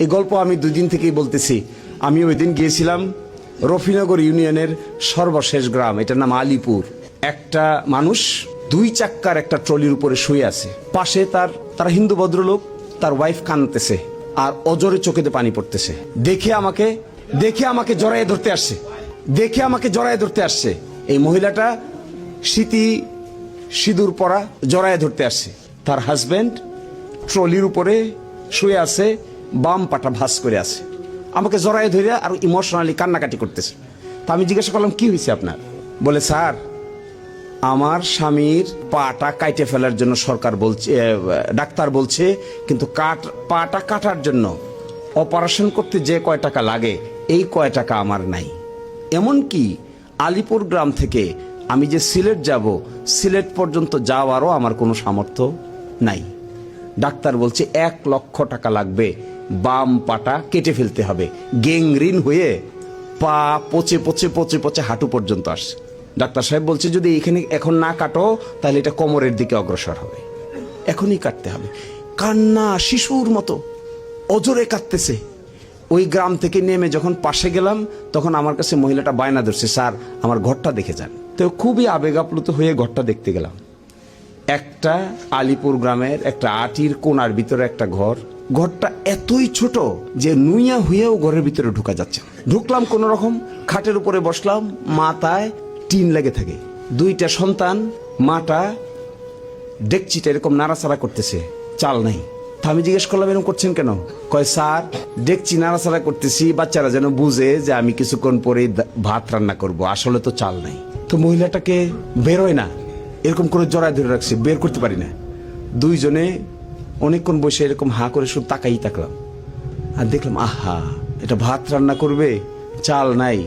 এই গল্প আমি 2 দিন থেকেই বলতেছি। আমি ওই দিন গিয়েছিলাম রফিনগর ইউনিয়নের সর্বশেষ গ্রাম, এটার নাম আলীপুর। একটা মানুষ 2 চাক্কার একটা ট্রলির উপরে শুয়ে আছে, পাশে তার হিন্দু ভদ্রলোক, তার ওয়াইফ কাঁদতেছে আর অজরে চোখেতে পানি পড়তেছে। দেখে আমাকে জড়াইয়ে ধরতে আসছে। এই মহিলাটা সিঁদুর পরা, জড়াইয়ে ধরতে আসছে। তার হাজবেন্ড ট্রলির উপরে শুয়ে আছে, বাম পাটা ভাঁজ করে আছে, আমাকে জড়াইয়ে ধরে আর ইমোশনালি কান্নাকাটি করতেছে। তা আমি জিজ্ঞাসা করলাম, কি হয়েছে আপনার? বলে, স্যার, আমার স্বামীর পাটা কাটে ফেলার জন্য সরকার বলছে, ডাক্তার বলছে, কিন্তু পাটা কাটার জন্য অপারেশন করতে যে কয় টাকা লাগে এই কয় টাকা আমার নাই। এমনকি আলীপুর গ্রাম থেকে আমি যে সিলেট যাব, সিলেট পর্যন্ত যাওয়ারও আমার কোনো সামর্থ্য নাই। ডাক্তার বলছে 1 লক্ষ টাকা লাগবে, বাম পাটা কেটে ফেলতে হবে, গ্যাংগ্রিন হয়ে পা পচে হাঁটু পর্যন্ত আসছে। ডাক্তার সাহেব বলছে, যদি এখানে এখন না কাটো তাহলে এটা কোমরের দিকে অগ্রসর হবে, এখনই কাটতে হবে। কান্না শিশুর মতো অজরে কাঁদতেছে। ওই গ্রাম থেকে নেমে যখন পাশে গেলাম, তখন আমার কাছে মহিলাটা বায়না ধরছে, স্যার আমার ঘরটা দেখে যান। তো খুবই আবেগ আপ্লুত হয়ে ঘরটা দেখতে গেলাম। একটা আলীপুর গ্রামের একটা আটির কোনার ভিতরে একটা ঘর। ঘরটা এতই ছোট যে নুইয়া হয়েও ঘরের ভিতরে ঢোকা যাচ্ছে। ঢুকলাম কোন রকম, খাটের উপরে বসলাম, মাথায় টিন লেগে থাকে। 2টা সন্তান, মাটা ডেকচিটা এরকম নাড়াচাড়া করতেছে, চাল নাই। তা আমি জিজ্ঞেস করলাম, এরকম করছেন কেন? কয়, স্যার, ডেকচি নাড়াচাড়া করতেছি বাচ্চারা যেন বুঝে যে আমি কিছুক্ষণ পরে ভাত রান্না করব, আসলে তো চাল নাই। তো মহিলাটাকে বেরোয় না, এরকম করে জড়ায় ধরে রাখছে, বের করতে পারি না। 2 জনে অনেকক্ষণ বসে এরকম হা করে শুধু তাকালাম আর দেখলাম, আহা, এটা ভাত রান্না করবে, চাল নাই,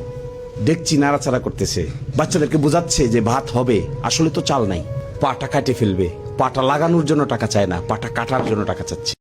ডেকচি নাড়াচাড়া করতেছে, বাচ্চাদেরকে বোঝাচ্ছে যে ভাত হবে, আসলে তো চাল নাই। পাটা কাটে ফেলবে, পাটা লাগানোর জন্য টাকা চায় না, পাটা কাটার জন্য টাকা চাচ্ছে।